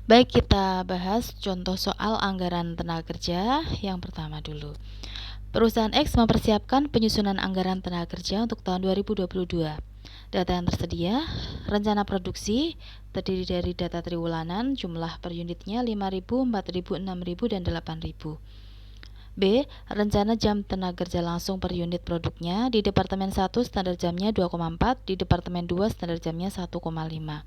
Baik, kita bahas contoh soal anggaran tenaga kerja yang pertama dulu. Perusahaan X mempersiapkan penyusunan anggaran tenaga kerja untuk tahun 2022. Data yang tersedia, rencana produksi terdiri dari data triwulanan, jumlah per unitnya 5.000, 4.000, 6.000, dan 8.000. B. Rencana jam tenaga kerja langsung per unit produknya. Di Departemen 1 standar jamnya 2,4, di Departemen 2 standar jamnya 1,5.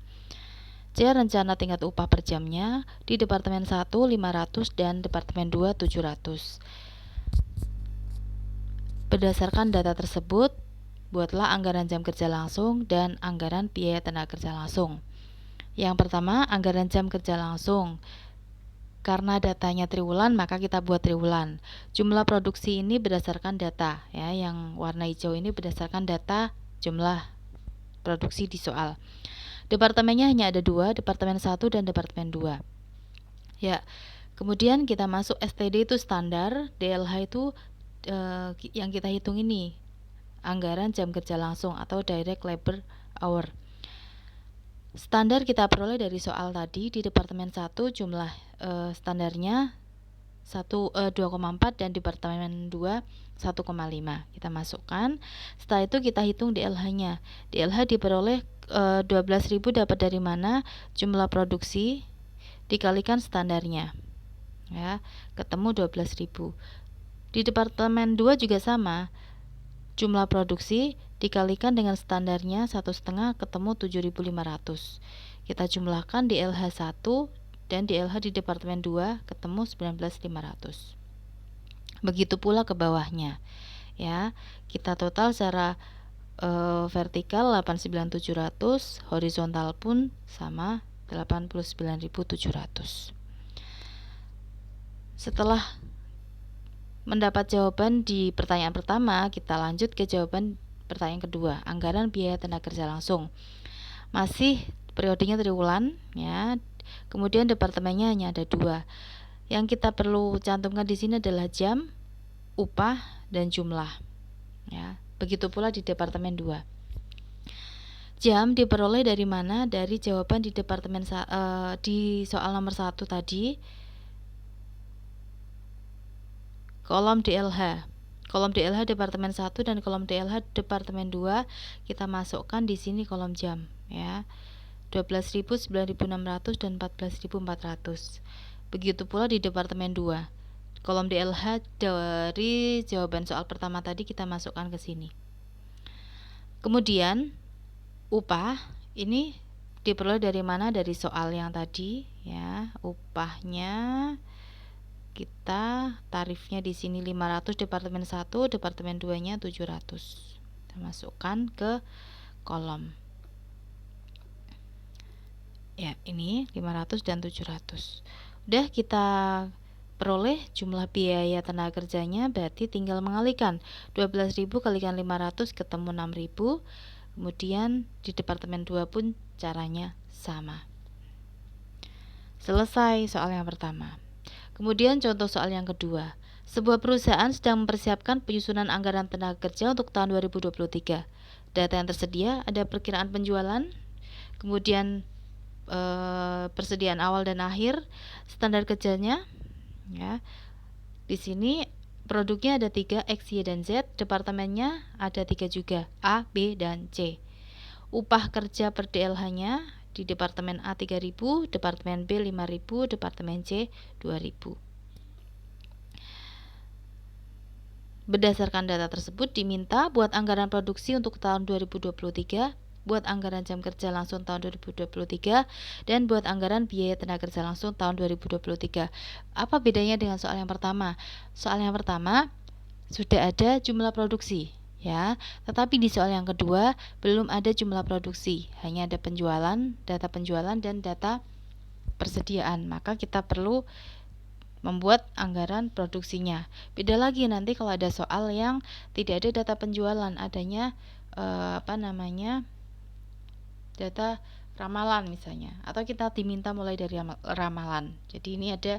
C. Rencana tingkat upah per jamnya. Di Departemen 1 500 dan Departemen 2 700. Berdasarkan data tersebut, buatlah anggaran jam kerja langsung dan anggaran biaya tenaga kerja langsung. Yang pertama, anggaran jam kerja langsung. Karena datanya triwulan, maka kita buat triwulan. Jumlah produksi ini berdasarkan data, ya, yang warna hijau ini berdasarkan data jumlah produksi di soal. Departemennya hanya ada 2, Departemen 1 dan Departemen 2. Ya, kemudian kita masuk STD itu standar, DLH itu yang kita hitung ini, anggaran jam kerja langsung atau direct labor hour. Standar kita peroleh dari soal tadi. Di Departemen 1 jumlah standarnya 2,4 dan Departemen 2 1,5. Kita masukkan. Setelah itu kita hitung DLH-nya. DLH diperoleh 12.000 dapat dari mana? Jumlah produksi dikalikan standarnya. Ya, ketemu 12.000. Di Departemen 2 juga sama. Jumlah produksi dikalikan dengan standarnya 1,5 ketemu 7.500. Kita jumlahkan DLH 1 dan DLH di Departemen 2 ketemu 19.500. Begitu pula ke bawahnya. Ya, kita total secara vertikal 89.700, horizontal pun sama 89.700. Setelah mendapat jawaban di pertanyaan pertama, kita lanjut ke jawaban pertanyaan kedua, anggaran biaya tenaga kerja langsung. Masih periodenya triwulan, ya. Kemudian departemennya hanya ada 2. Yang kita perlu cantumkan di sini adalah jam, upah, dan jumlah. Ya, begitu pula di Departemen 2. Jam diperoleh dari mana? Dari jawaban di Departemen di soal nomor 1 tadi. Kolom DLH. Kolom DLH Departemen 1 dan kolom DLH Departemen 2 kita masukkan di sini kolom jam, ya. 12.000, 9.600 dan 14.400. Begitu pula di Departemen 2. Kolom DLH dari jawaban soal pertama tadi kita masukkan ke sini. Kemudian upah ini diperoleh dari mana? Dari soal yang tadi, ya. Upahnya kita tarifnya di sini 500 Departemen 1, Departemen 2-nya 700. Kita masukkan ke kolom. Ya, ini 500 dan 700. Udah kita peroleh jumlah biaya tenaga kerjanya, berarti tinggal mengalikan 12.000 kalikan 500 ketemu 6.000. Kemudian di Departemen 2 pun caranya sama. Selesai soal yang pertama. Kemudian contoh soal yang kedua. Sebuah perusahaan sedang mempersiapkan penyusunan anggaran tenaga kerja untuk tahun 2023. Data yang tersedia ada perkiraan penjualan, kemudian persediaan awal dan akhir, standar kerjanya, ya. Di sini produknya ada 3, X, Y, dan Z. Departemennya ada 3 juga, A, B, dan C. Upah kerja per DLH-nya di Departemen A 3.000, Departemen B 5.000, Departemen C 2.000. Berdasarkan data tersebut diminta buat anggaran produksi untuk tahun 2023, buat anggaran jam kerja langsung tahun 2023, dan buat anggaran biaya tenaga kerja langsung tahun 2023. Apa bedanya dengan soal yang pertama? Soal yang pertama sudah ada jumlah produksi, ya. Tetapi di soal yang kedua belum ada jumlah produksi, hanya ada data penjualan dan data persediaan. Maka kita perlu membuat anggaran produksinya. Beda lagi nanti kalau ada soal yang tidak ada data penjualan, adanya data ramalan misalnya, atau kita diminta mulai dari ramalan. Jadi ini ada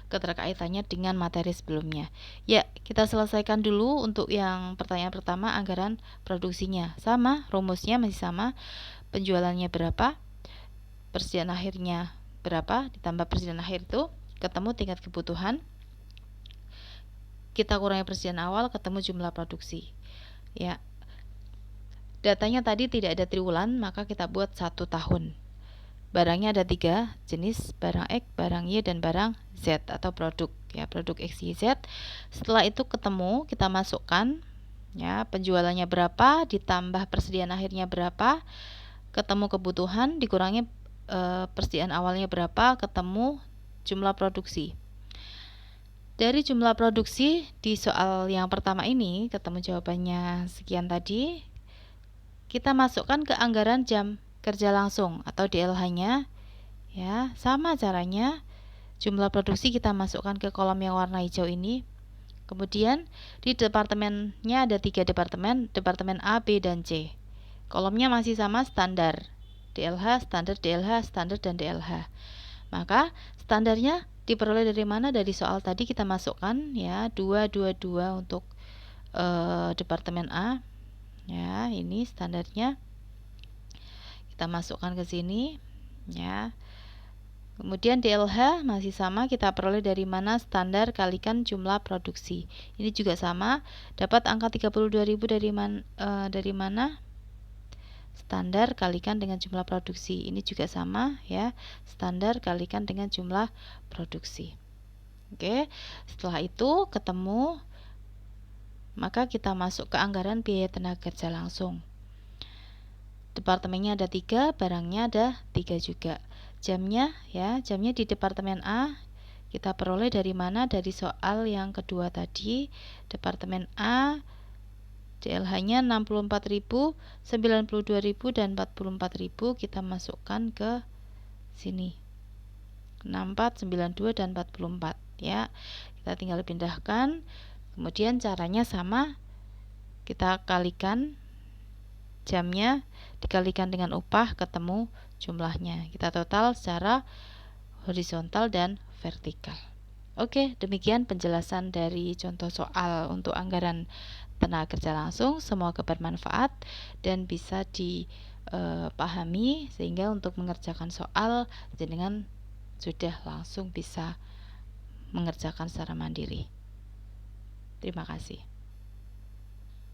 keterkaitannya dengan materi sebelumnya. Ya, kita selesaikan dulu untuk yang pertanyaan pertama, anggaran produksinya. Sama, rumusnya masih sama. Penjualannya berapa? Persediaan akhirnya berapa, ditambah persediaan akhir itu ketemu tingkat kebutuhan, kita kurangi persediaan awal, ketemu jumlah produksi. Ya, datanya tadi tidak ada triwulan, maka kita buat 1 tahun. Barangnya ada 3 jenis, barang X, barang Y, dan barang Z atau produk, ya, produk X, Y, Z. Setelah itu ketemu, kita masukkan, ya, penjualannya berapa ditambah persediaan akhirnya berapa, ketemu kebutuhan dikurangi persediaan awalnya berapa, ketemu jumlah produksi. Dari jumlah produksi di soal yang pertama ini ketemu jawabannya sekian tadi. Kita masukkan ke anggaran jam kerja langsung atau DLH-nya, ya, sama caranya. Jumlah produksi kita masukkan ke kolom yang warna hijau ini. Kemudian di departemennya ada 3 departemen, departemen A, B, dan C. Kolomnya masih sama, standar DLH, standar DLH, standar, dan DLH. Maka standarnya diperoleh dari mana? Dari soal tadi kita masukkan, ya, 2, 2, 2 untuk departemen A. Ya, ini standarnya kita masukkan ke sini, ya. Kemudian DLH masih sama, kita peroleh dari mana? Standar kalikan jumlah produksi. Ini juga sama, dapat angka 32.000 dari mana? Standar kalikan dengan jumlah produksi. Ini juga sama, ya. Standar kalikan dengan jumlah produksi. Oke, setelah itu ketemu, maka kita masuk ke anggaran biaya tenaga kerja langsung. Departemennya ada 3, barangnya ada 3 juga. Jamnya, ya, jamnya di departemen A kita peroleh dari mana? Dari soal yang kedua tadi. Departemen A DLH-nya 64.000, 92.000, dan 44.000 kita masukkan ke sini. 64, 92, dan 44, ya. Kita tinggal pindahkan. Kemudian caranya sama, kita kalikan jamnya dikalikan dengan upah, ketemu jumlahnya. Kita total secara horizontal dan vertikal. Oke, demikian penjelasan dari contoh soal untuk anggaran tenaga kerja langsung. Semoga bermanfaat dan bisa dipahami sehingga untuk mengerjakan soal jenengan sudah langsung bisa mengerjakan secara mandiri. Terima kasih.